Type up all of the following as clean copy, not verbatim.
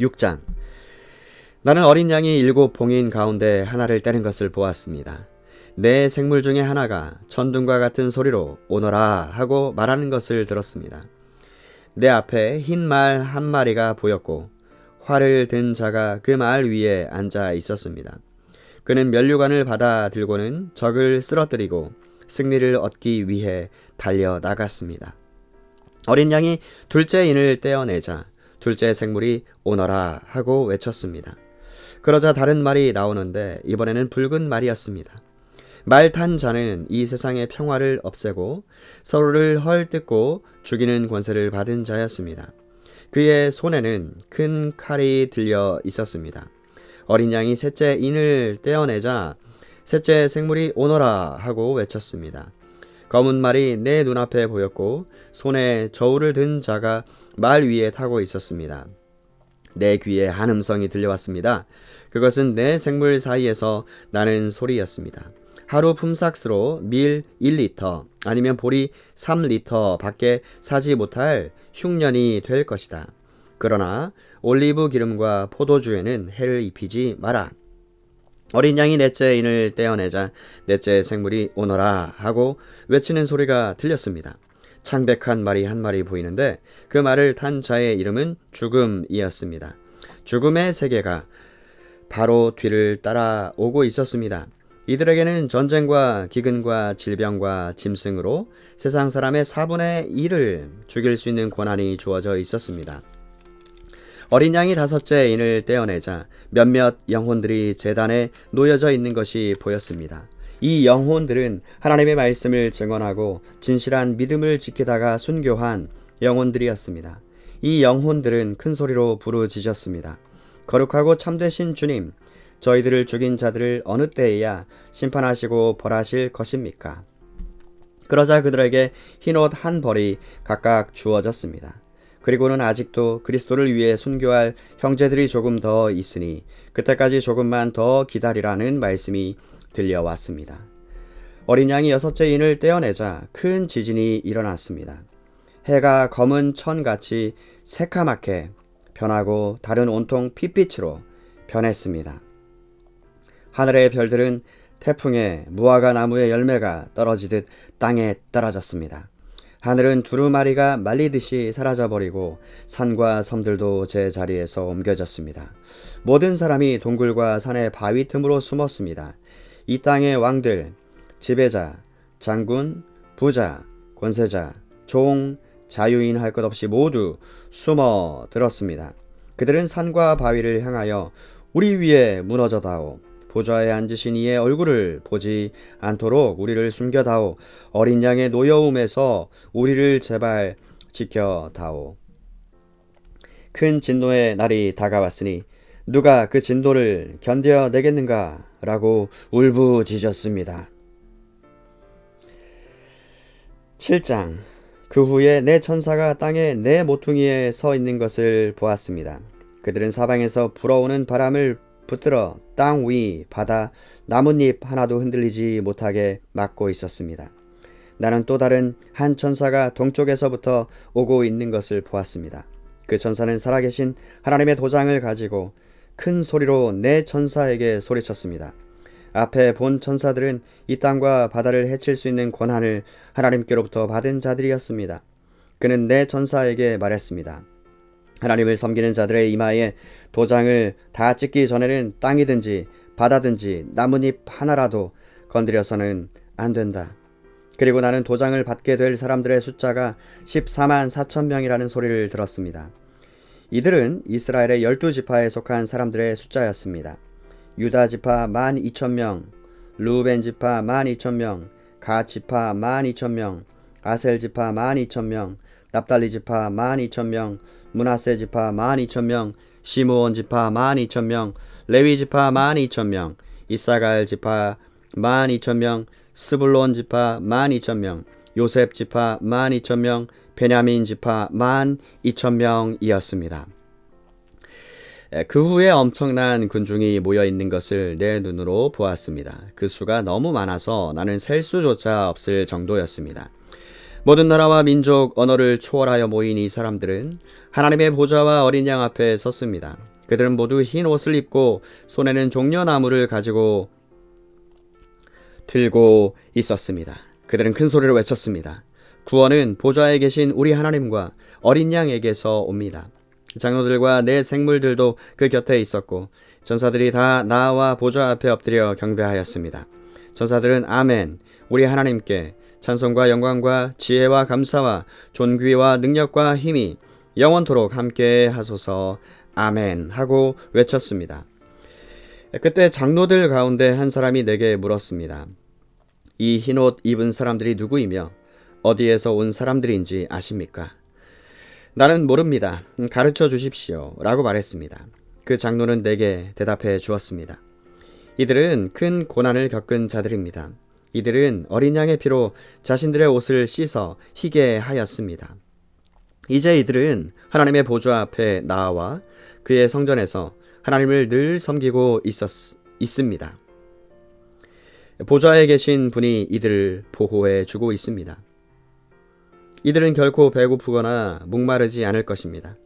6장. 나는 어린 양이 7 봉인 가운데 하나를 떼는 것을 보았습니다. 내 생물 중에 하나가 천둥과 같은 소리로 오너라 하고 말하는 것을 들었습니다. 내 앞에 흰 말 한 마리가 보였고 활을 든 자가 그 말 위에 앉아 있었습니다. 그는 면류관을 받아 들고는 적을 쓰러뜨리고 승리를 얻기 위해 달려 나갔습니다. 어린 양이 둘째 인을 떼어내자 둘째 생물이 오너라 하고 외쳤습니다. 그러자 다른 말이 나오는데 이번에는 붉은 말이었습니다. 말 탄 자는 이 세상의 평화를 없애고 서로를 헐뜯고 죽이는 권세를 받은 자였습니다. 그의 손에는 큰 칼이 들려 있었습니다. 어린 양이 셋째 인을 떼어내자 셋째 생물이 오너라 하고 외쳤습니다. 검은 말이 내 눈앞에 보였고 손에 저울을 든 자가 말 위에 타고 있었습니다. 내 귀에 한 음성이 들려왔습니다. 그것은 내 생물 사이에서 나는 소리였습니다. 하루 품삯으로 밀 1리터 아니면 보리 3리터 밖에 사지 못할 흉년이 될 것이다. 그러나 올리브 기름과 포도주에는 해를 입히지 마라. 어린 양이 넷째 인을 떼어내자 넷째 생물이 오너라 하고 외치는 소리가 들렸습니다. 창백한 말이 한 마리 보이는데 그 말을 탄 자의 이름은 죽음이었습니다. 죽음의 세계가 바로 뒤를 따라오고 있었습니다. 이들에게는 전쟁과 기근과 질병과 짐승으로 세상 사람의 4분의 1을 죽일 수 있는 권한이 주어져 있었습니다. 어린 양이 다섯째 인을 떼어내자 몇몇 영혼들이 제단에 놓여져 있는 것이 보였습니다. 이 영혼들은 하나님의 말씀을 증언하고 진실한 믿음을 지키다가 순교한 영혼들이었습니다. 이 영혼들은 큰 소리로 부르짖었습니다. 거룩하고 참되신 주님, 저희들을 죽인 자들을 어느 때에야 심판하시고 벌하실 것입니까? 그러자 그들에게 흰옷 한 벌이 각각 주어졌습니다. 그리고는 아직도 그리스도를 위해 순교할 형제들이 조금 더 있으니 그때까지 조금만 더 기다리라는 말씀이 들려왔습니다. 어린 양이 여섯째 인을 떼어내자 큰 지진이 일어났습니다. 해가 검은 천같이 새카맣게 변하고 달은 온통 핏빛으로 변했습니다. 하늘의 별들은 태풍에 무화과 나무의 열매가 떨어지듯 땅에 떨어졌습니다. 하늘은 두루마리가 말리듯이 사라져버리고 산과 섬들도 제 자리에서 옮겨졌습니다. 모든 사람이 동굴과 산의 바위 틈으로 숨었습니다. 이 땅의 왕들, 지배자, 장군, 부자, 권세자, 종, 자유인 할 것 없이 모두 숨어 들었습니다. 그들은 산과 바위를 향하여 우리 위에 무너져다오. 보좌에 앉으신 이의 얼굴을 보지 않도록 우리를 숨겨다오. 어린 양의 노여움에서 우리를 제발 지켜다오. 큰 진노의 날이 다가왔으니 누가 그 진노를 견뎌내겠는가? 라고 울부짖었습니다. 7장. 그 후에 내 천사가 땅에 내 모퉁이에 서 있는 것을 보았습니다. 그들은 사방에서 불어오는 바람을 붙들어 땅 위, 바다, 나뭇잎 하나도 흔들리지 못하게 막고 있었습니다. 나는 또 다른 한 천사가 동쪽에서부터 오고 있는 것을 보았습니다. 그 천사는 살아계신 하나님의 도장을 가지고 큰 소리로 내 천사에게 소리쳤습니다. 앞에 본 천사들은 이 땅과 바다를 해칠 수 있는 권한을 하나님께로부터 받은 자들이었습니다. 그는 내 천사에게 말했습니다. 하나님을 섬기는 자들의 이마에 도장을 다 찍기 전에는 땅이든지 바다든지 나뭇잎 하나라도 건드려서는 안 된다. 그리고 나는 도장을 받게 될 사람들의 숫자가 14만 4천 명이라는 소리를 들었습니다. 이들은 이스라엘의 12지파에 속한 사람들의 숫자였습니다. 유다 지파 12,000명, 루벤 지파 12,000명, 갓 지파 12,000명, 아셀 지파 12,000명, 납달리 지파 12,000명, 므낫세 지파 12,000명, 시므온 지파 12,000명, 레위 지파 12,000명, 이사갈 지파 12,000명, 스불론 지파 12,000명, 요셉 지파 12,000명, 베냐민 지파 12,000명이었습니다. 그 후에 엄청난 군중이 모여 있는 것을 내 눈으로 보았습니다. 그 수가 너무 많아서 나는 셀 수조차 없을 정도였습니다. 모든 나라와 민족, 언어를 초월하여 모인 이 사람들은 하나님의 보좌와 어린 양 앞에 섰습니다. 그들은 모두 흰 옷을 입고 손에는 종려나무를 들고 있었습니다. 그들은 큰 소리로 외쳤습니다. 구원은 보좌에 계신 우리 하나님과 어린 양에게서 옵니다. 장로들과 내 생물들도 그 곁에 있었고 전사들이 다 나와 보좌 앞에 엎드려 경배하였습니다. 전사들은 아멘, 우리 하나님께 찬송과 영광과 지혜와 감사와 존귀와 능력과 힘이 영원토록 함께 하소서 아멘 하고 외쳤습니다. 그때 장로들 가운데 한 사람이 내게 물었습니다. 이 흰옷 입은 사람들이 누구이며 어디에서 온 사람들인지 아십니까? 나는 모릅니다. 가르쳐 주십시오 라고 말했습니다. 그 장로는 내게 대답해 주었습니다. 이들은 큰 고난을 겪은 자들입니다. 이들은 어린 양의 피로 자신들의 옷을 씻어 희게 하였습니다. 이제 이들은 하나님의 보좌 앞에 나와 그의 성전에서 하나님을 늘 섬기고 있습니다. 보좌에 계신 분이 이들을 보호해 주고 있습니다. 이들은 결코 배고프거나 목마르지 않을 것입니다.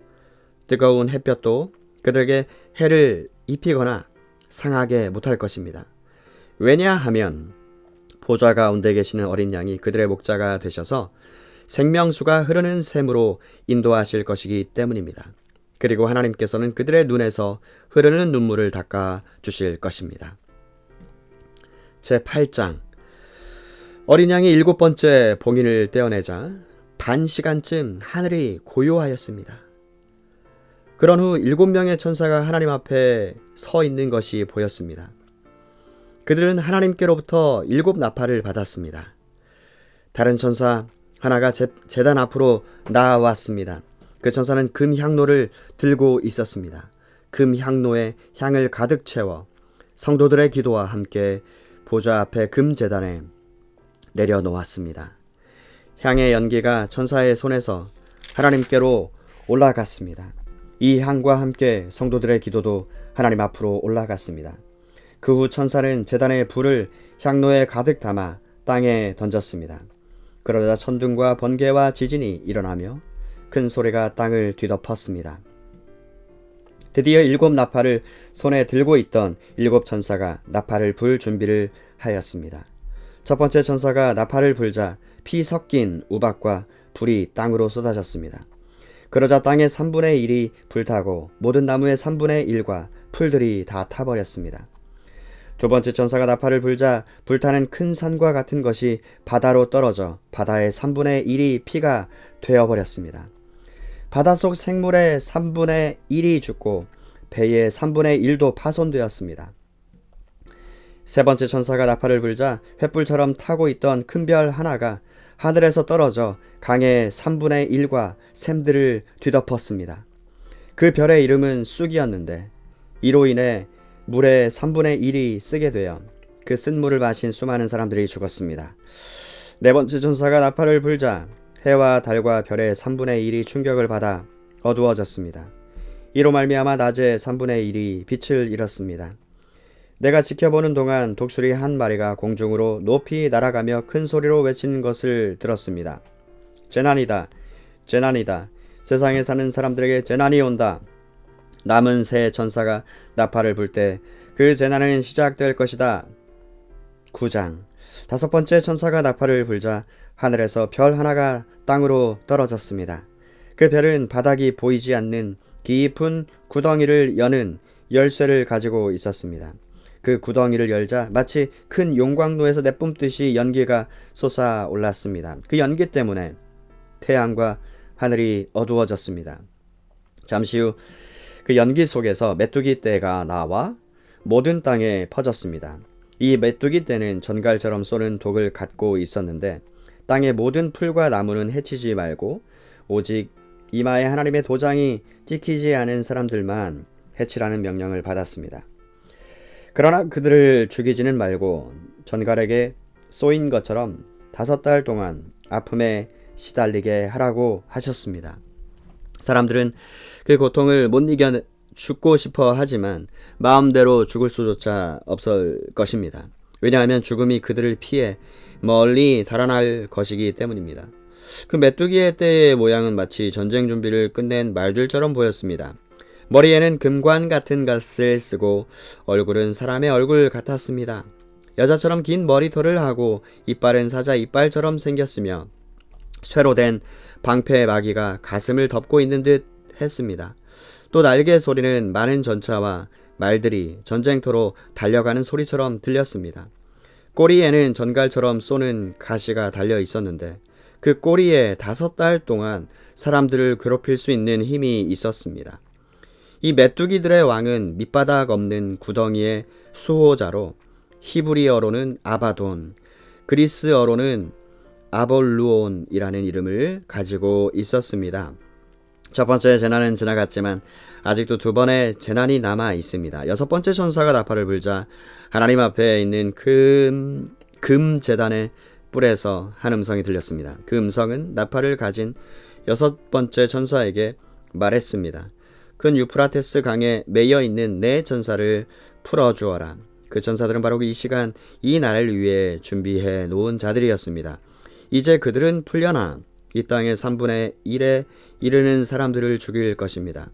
뜨거운 햇볕도 그들에게 해를 입히거나 상하게 못할 것입니다. 왜냐하면 보좌 가운데 계시는 어린 양이 그들의 목자가 되셔서 생명수가 흐르는 샘으로 인도하실 것이기 때문입니다. 그리고 하나님께서는 그들의 눈에서 흐르는 눈물을 닦아 주실 것입니다. 제8장 어린 양이 7번째 봉인을 떼어내자 반 시간쯤 하늘이 고요하였습니다. 그런 후 7명의 천사가 하나님 앞에 서 있는 것이 보였습니다. 그들은 하나님께로부터 7나팔을 받았습니다. 다른 천사 하나가 제단 앞으로 나아왔습니다. 그 천사는 금 향로를 들고 있었습니다. 금 향로에 향을 가득 채워 성도들의 기도와 함께 보좌 앞에 금 제단에 내려놓았습니다. 향의 연기가 천사의 손에서 하나님께로 올라갔습니다. 이 향과 함께 성도들의 기도도 하나님 앞으로 올라갔습니다. 그 후 천사는 제단의 불을 향로에 가득 담아 땅에 던졌습니다. 그러자 천둥과 번개와 지진이 일어나며 큰 소리가 땅을 뒤덮었습니다. 드디어 7나팔을 손에 들고 있던 7천사가 나팔을 불 준비를 하였습니다. 첫 번째 천사가 나팔을 불자 피 섞인 우박과 불이 땅으로 쏟아졌습니다. 그러자 땅의 3분의 1이 불타고 모든 나무의 3분의 1과 풀들이 다 타버렸습니다. 두 번째 천사가 나팔을 불자 불타는 큰 산과 같은 것이 바다로 떨어져 바다의 3분의 1이 피가 되어버렸습니다. 바닷속 생물의 3분의 1이 죽고 배의 3분의 1도 파손되었습니다. 세 번째 천사가 나팔을 불자 횃불처럼 타고 있던 큰 별 하나가 하늘에서 떨어져 강의 3분의 1과 샘들을 뒤덮었습니다. 그 별의 이름은 쑥이었는데 이로 인해 물의 3분의 1이 쓰게 되어 그 쓴 물을 마신 수많은 사람들이 죽었습니다. 네 번째 천사가 나팔을 불자 해와 달과 별의 3분의 1이 충격을 받아 어두워졌습니다. 이로 말미암아 낮의 3분의 1이 빛을 잃었습니다. 내가 지켜보는 동안 독수리 한 마리가 공중으로 높이 날아가며 큰 소리로 외치는 것을 들었습니다. 재난이다, 재난이다. 세상에 사는 사람들에게 재난이 온다. 남은 세 천사가 나팔을 불 때 그 재난은 시작될 것이다. 9장 다섯 번째 천사가 나팔을 불자 하늘에서 별 하나가 땅으로 떨어졌습니다. 그 별은 바닥이 보이지 않는 깊은 구덩이를 여는 열쇠를 가지고 있었습니다. 그 구덩이를 열자 마치 큰 용광로에서 내뿜듯이 연기가 솟아올랐습니다. 그 연기 때문에 태양과 하늘이 어두워졌습니다. 잠시 후 그 연기 속에서 메뚜기 떼가 나와 모든 땅에 퍼졌습니다. 이 메뚜기 떼는 전갈처럼 쏘는 독을 갖고 있었는데 땅의 모든 풀과 나무는 해치지 말고 오직 이마에 하나님의 도장이 찍히지 않은 사람들만 해치라는 명령을 받았습니다. 그러나 그들을 죽이지는 말고 전갈에게 쏘인 것처럼 5달 동안 아픔에 시달리게 하라고 하셨습니다. 사람들은 그 고통을 못 이겨 죽고 싶어 하지만 마음대로 죽을 수조차 없을 것입니다. 왜냐하면 죽음이 그들을 피해 멀리 달아날 것이기 때문입니다. 그 메뚜기의 떼의 모양은 마치 전쟁 준비를 끝낸 말들처럼 보였습니다. 머리에는 금관 같은 것을 쓰고 얼굴은 사람의 얼굴 같았습니다. 여자처럼 긴 머리털을 하고 이빨은 사자 이빨처럼 생겼으며 쇠로 된 방패 마귀가 가슴을 덮고 있는 듯 했습니다. 또 날개 소리는 많은 전차와 말들이 전쟁터로 달려가는 소리처럼 들렸습니다. 꼬리에는 전갈처럼 쏘는 가시가 달려 있었는데 그 꼬리에 5달 동안 사람들을 괴롭힐 수 있는 힘이 있었습니다. 이 메뚜기들의 왕은 밑바닥 없는 구덩이의 수호자로 히브리어로는 아바돈, 그리스어로는 아볼루온이라는 이름을 가지고 있었습니다. 첫 번째 재난은 지나갔지만 아직도 2번의 재난이 남아 있습니다. 6번째 천사가 나팔을 불자 하나님 앞에 있는 금 제단의 뿔에서 한 음성이 들렸습니다. 그 음성은 나팔을 가진 6번째 천사에게 말했습니다. 큰 유프라테스 강에 매여 있는 내 전사를 풀어주어라. 그 전사들은 바로 이 시간 이 날을 위해 준비해 놓은 자들이었습니다. 이제 그들은 풀려나 이 땅의 3분의 1에 이르는 사람들을 죽일 것입니다.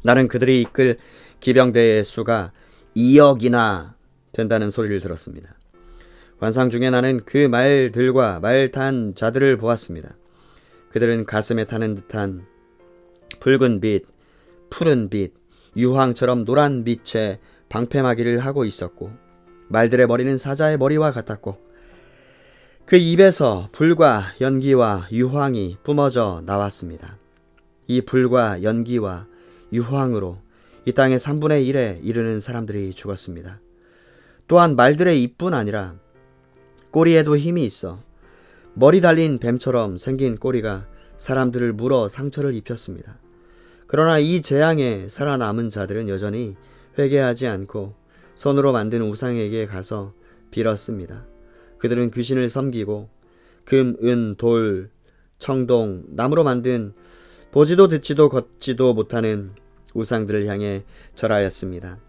나는 그들이 이끌 기병대의 수가 2억이나 된다는 소리를 들었습니다. 환상 중에 나는 그 말들과 말 탄 자들을 보았습니다. 그들은 가슴에 타는 듯한 붉은 빛, 푸른 빛, 유황처럼 노란 빛의 방패마기를 하고 있었고 말들의 머리는 사자의 머리와 같았고 그 입에서 불과 연기와 유황이 뿜어져 나왔습니다. 이 불과 연기와 유황으로 이 땅의 3분의 1에 이르는 사람들이 죽었습니다. 또한 말들의 입뿐 아니라 꼬리에도 힘이 있어 머리 달린 뱀처럼 생긴 꼬리가 사람들을 물어 상처를 입혔습니다. 그러나 이 재앙에 살아남은 자들은 여전히 회개하지 않고 손으로 만든 우상에게 가서 빌었습니다. 그들은 귀신을 섬기고 금, 은, 돌, 청동, 나무로 만든 보지도 듣지도 걷지도 못하는 우상들을 향해 절하였습니다.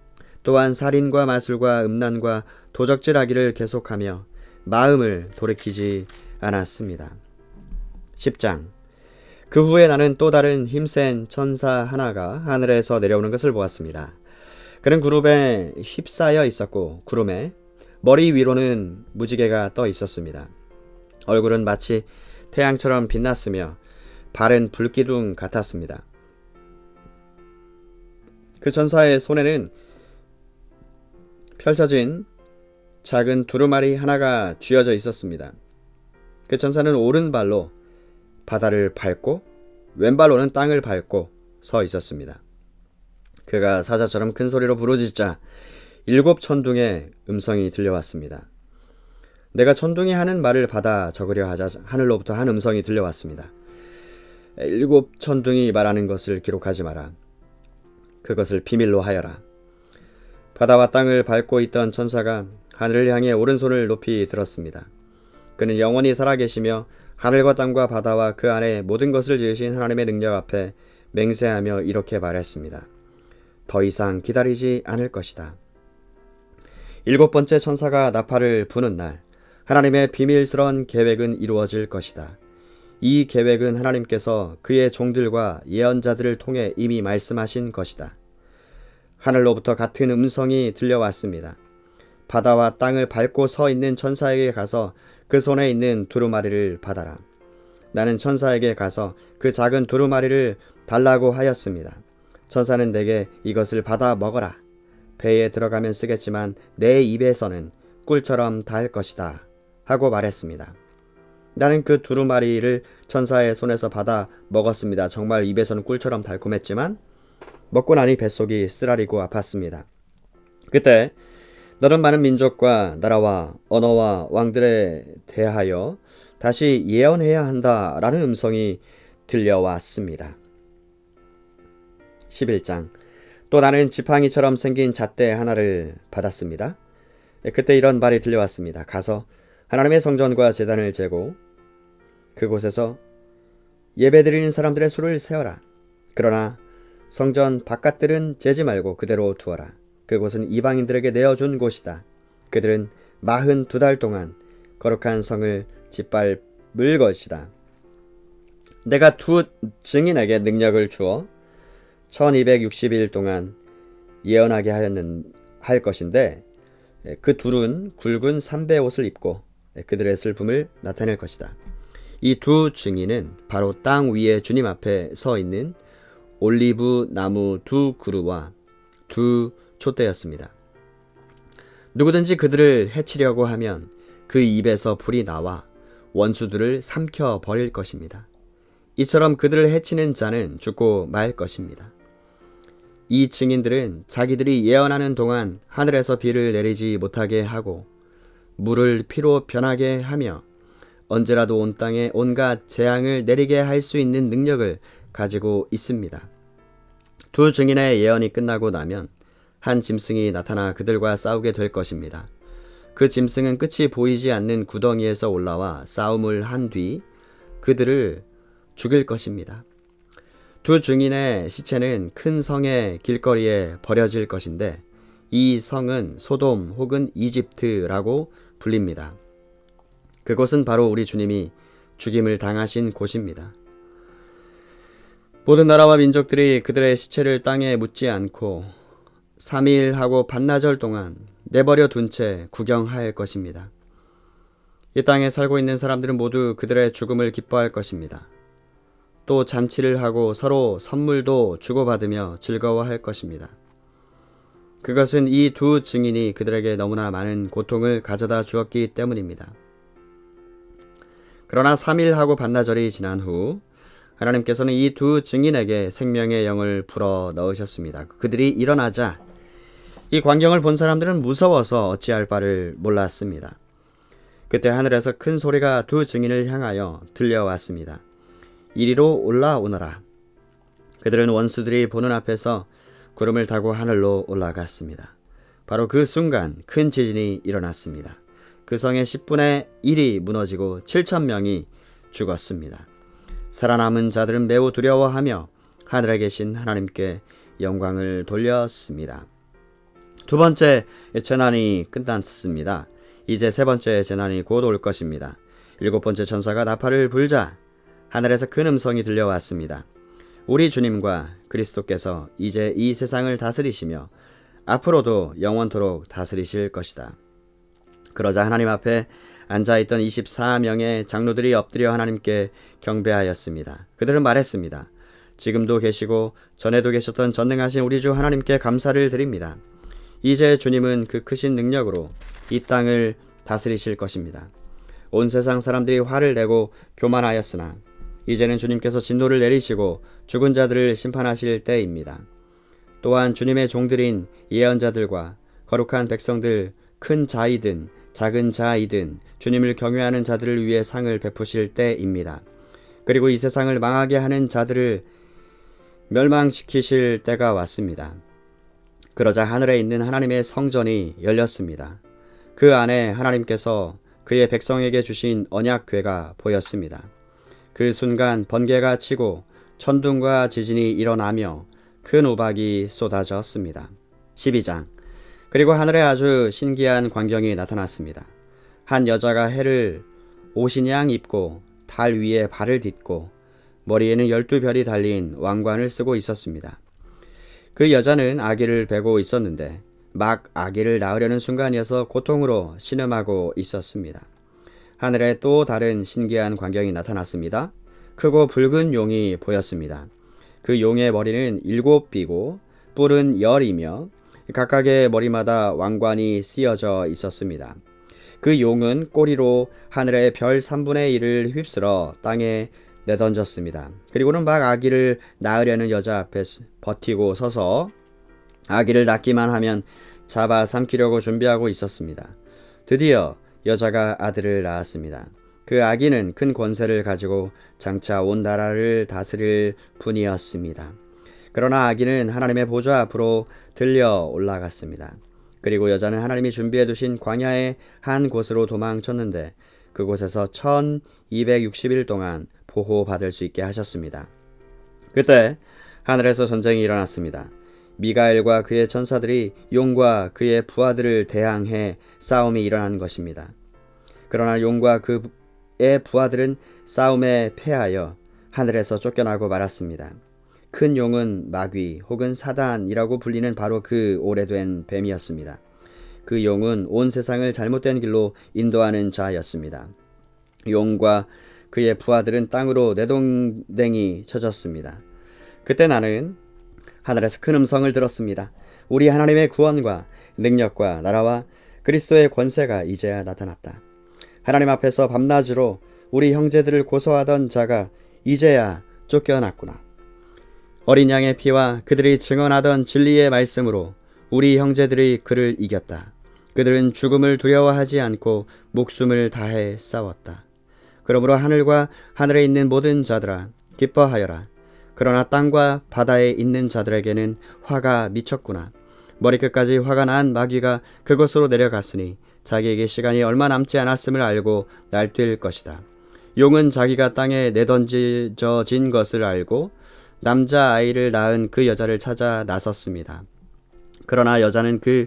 또한 살인과 마술과 음란과 도적질하기를 계속하며 마음을 돌이키지 않았습니다. 10장. 그 후에 나는 또 다른 힘센 천사 하나가 하늘에서 내려오는 것을 보았습니다. 그는 구름에 휩싸여 있었고 구름에 머리 위로는 무지개가 떠 있었습니다. 얼굴은 마치 태양처럼 빛났으며 발은 불기둥 같았습니다. 그 천사의 손에는 펼쳐진 작은 두루마리 하나가 쥐어져 있었습니다. 그 천사는 오른발로 바다를 밟고 왼발로는 땅을 밟고 서 있었습니다. 그가 사자처럼 큰 소리로 부르짖자 7 천둥의 음성이 들려왔습니다. 내가 천둥이 하는 말을 받아 적으려 하자 하늘로부터 한 음성이 들려왔습니다. 7 천둥이 말하는 것을 기록하지 마라. 그것을 비밀로 하여라. 바다와 땅을 밟고 있던 천사가 하늘을 향해 오른손을 높이 들었습니다. 그는 영원히 살아계시며 하늘과 땅과 바다와 그 안에 모든 것을 지으신 하나님의 능력 앞에 맹세하며 이렇게 말했습니다. 더 이상 기다리지 않을 것이다. 7번째 천사가 나팔을 부는 날 하나님의 비밀스러운 계획은 이루어질 것이다. 이 계획은 하나님께서 그의 종들과 예언자들을 통해 이미 말씀하신 것이다. 하늘로부터 같은 음성이 들려왔습니다. 바다와 땅을 밟고 서 있는 천사에게 가서 그 손에 있는 두루마리를 받아라. 나는 천사에게 가서 그 작은 두루마리를 달라고 하였습니다. 천사는 내게 이것을 받아 먹어라. 배에 들어가면 쓰겠지만 내 입에서는 꿀처럼 달 것이다. 하고 말했습니다. 나는 그 두루마리를 천사의 손에서 받아 먹었습니다. 정말 입에서는 꿀처럼 달콤했지만 먹고 나니 뱃속이 쓰라리고 아팠습니다. 그때 너는 많은 민족과 나라와 언어와 왕들에 대하여 다시 예언해야 한다라는 음성이 들려왔습니다. 11장. 또 나는 지팡이처럼 생긴 잣대 하나를 받았습니다. 그때 이런 말이 들려왔습니다. 가서 하나님의 성전과 제단을 재고 그곳에서 예배드리는 사람들의 수를 세어라. 그러나 성전 바깥들은 재지 말고 그대로 두어라. 그곳은 이방인들에게 내어준 곳이다. 그들은 42달 동안 거룩한 성을 짓밟을 것이다. 내가 두 증인에게 능력을 주어 1260일 동안 예언하게 할 것인데 그 둘은 굵은 삼배 옷을 입고 그들의 슬픔을 나타낼 것이다. 이 두 증인은 바로 땅 위에 주님 앞에 서 있는 올리브 나무 두 그루와 두 촛대였습니다. 누구든지 그들을 해치려고 하면 그 입에서 불이 나와 원수들을 삼켜 버릴 것입니다. 이처럼 그들을 해치는 자는 죽고 말 것입니다. 이 증인들은 자기들이 예언하는 동안 하늘에서 비를 내리지 못하게 하고 물을 피로 변하게 하며 언제라도 온 땅에 온갖 재앙을 내리게 할 수 있는 능력을 가지고 있습니다. 두 증인의 예언이 끝나고 나면 한 짐승이 나타나 그들과 싸우게 될 것입니다. 그 짐승은 끝이 보이지 않는 구덩이에서 올라와 싸움을 한 뒤 그들을 죽일 것입니다. 두 증인의 시체는 큰 성의 길거리에 버려질 것인데 이 성은 소돔 혹은 이집트라고 불립니다. 그곳은 바로 우리 주님이 죽임을 당하신 곳입니다. 모든 나라와 민족들이 그들의 시체를 땅에 묻지 않고 3일하고 반나절 동안 내버려 둔 채 구경할 것입니다. 이 땅에 살고 있는 사람들은 모두 그들의 죽음을 기뻐할 것입니다. 또 잔치를 하고 서로 선물도 주고받으며 즐거워할 것입니다. 그것은 이 두 증인이 그들에게 너무나 많은 고통을 가져다 주었기 때문입니다. 그러나 3일하고 반나절이 지난 후 하나님께서는 이 두 증인에게 생명의 영을 불어 넣으셨습니다. 그들이 일어나자 이 광경을 본 사람들은 무서워서 어찌할 바를 몰랐습니다. 그때 하늘에서 큰 소리가 두 증인을 향하여 들려왔습니다. 이리로 올라오너라. 그들은 원수들이 보는 앞에서 구름을 타고 하늘로 올라갔습니다. 바로 그 순간 큰 지진이 일어났습니다. 그 성의 10분의 1이 무너지고 7,000명이 죽었습니다. 살아남은 자들은 매우 두려워하며 하늘에 계신 하나님께 영광을 돌렸습니다. 두 번째 재난이 끝났습니다. 이제 세 번째 재난이 곧 올 것입니다. 일곱 번째 천사가 나팔을 불자 하늘에서 큰 음성이 들려왔습니다. 우리 주님과 그리스도께서 이제 이 세상을 다스리시며 앞으로도 영원토록 다스리실 것이다. 그러자 하나님 앞에 앉아있던 24명의 장로들이 엎드려 하나님께 경배하였습니다. 그들은 말했습니다. 지금도 계시고 전에도 계셨던 전능하신 우리 주 하나님께 감사를 드립니다. 이제 주님은 그 크신 능력으로 이 땅을 다스리실 것입니다. 온 세상 사람들이 화를 내고 교만하였으나 이제는 주님께서 진노를 내리시고 죽은 자들을 심판하실 때입니다. 또한 주님의 종들인 예언자들과 거룩한 백성들, 큰 자이든 작은 자이든 주님을 경외하는 자들을 위해 상을 베푸실 때입니다. 그리고 이 세상을 망하게 하는 자들을 멸망시키실 때가 왔습니다. 그러자 하늘에 있는 하나님의 성전이 열렸습니다. 그 안에 하나님께서 그의 백성에게 주신 언약궤가 보였습니다. 그 순간 번개가 치고 천둥과 지진이 일어나며 큰 우박이 쏟아졌습니다. 12장. 그리고 하늘에 아주 신기한 광경이 나타났습니다. 한 여자가 해를 옷인양 입고 달 위에 발을 딛고 머리에는 12별이 달린 왕관을 쓰고 있었습니다. 그 여자는 아기를 베고 있었는데 막 아기를 낳으려는 순간이어서 고통으로 신음하고 있었습니다. 하늘에 또 다른 신기한 광경이 나타났습니다. 크고 붉은 용이 보였습니다. 그 용의 머리는 7비고 뿔은 10이며 각각의 머리마다 왕관이 씌어져 있었습니다. 그 용은 꼬리로 하늘의 별 3분의 1을 휩쓸어 땅에 내던졌습니다. 그리고는 막 아기를 낳으려는 여자 앞에 버티고 서서 아기를 낳기만 하면 잡아 삼키려고 준비하고 있었습니다. 드디어 여자가 아들을 낳았습니다. 그 아기는 큰 권세를 가지고 장차 온 나라를 다스릴 분이었습니다. 그러나 아기는 하나님의 보좌 앞으로 들려 올라갔습니다. 그리고 여자는 하나님이 준비해 두신 광야의 한 곳으로 도망쳤는데 그곳에서 1260일 동안 보호받을 수 있게 하셨습니다. 그때 하늘에서 전쟁이 일어났습니다. 미가엘과 그의 천사들이 용과 그의 부하들을 대항해 싸움이 일어난 것입니다. 그러나 용과 그의 부하들은 싸움에 패하여 하늘에서 쫓겨나고 말았습니다. 큰 용은 마귀 혹은 사단이라고 불리는 바로 그 오래된 뱀이었습니다. 그 용은 온 세상을 잘못된 길로 인도하는 자였습니다. 용과 그의 부하들은 땅으로 내동댕이 쳐졌습니다. 그때 나는 하늘에서 큰 음성을 들었습니다. 우리 하나님의 구원과 능력과 나라와 그리스도의 권세가 이제야 나타났다. 하나님 앞에서 밤낮으로 우리 형제들을 고소하던 자가 이제야 쫓겨났구나. 어린 양의 피와 그들이 증언하던 진리의 말씀으로 우리 형제들이 그를 이겼다. 그들은 죽음을 두려워하지 않고 목숨을 다해 싸웠다. 그러므로 하늘과 하늘에 있는 모든 자들아 기뻐하여라. 그러나 땅과 바다에 있는 자들에게는 화가 미쳤구나. 머리끝까지 화가 난 마귀가 그곳으로 내려갔으니 자기에게 시간이 얼마 남지 않았음을 알고 날뛸 것이다. 용은 자기가 땅에 내던져진 것을 알고 남자아이를 낳은 그 여자를 찾아 나섰습니다. 그러나 여자는 그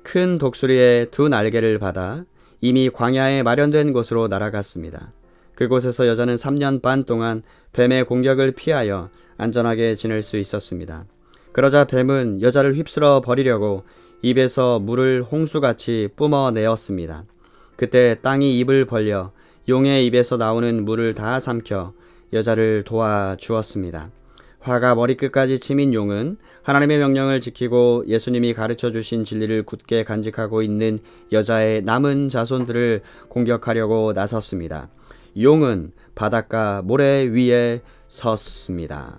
큰 독수리의 두 날개를 받아 이미 광야에 마련된 곳으로 날아갔습니다. 그곳에서 여자는 3년 반 동안 뱀의 공격을 피하여 안전하게 지낼 수 있었습니다. 그러자 뱀은 여자를 휩쓸어 버리려고 입에서 물을 홍수같이 뿜어내었습니다. 그때 땅이 입을 벌려 용의 입에서 나오는 물을 다 삼켜 여자를 도와주었습니다. 화가 머리끝까지 치민 용은 하나님의 명령을 지키고 예수님이 가르쳐 주신 진리를 굳게 간직하고 있는 여자의 남은 자손들을 공격하려고 나섰습니다. 용은 바닷가 모래 위에 섰습니다.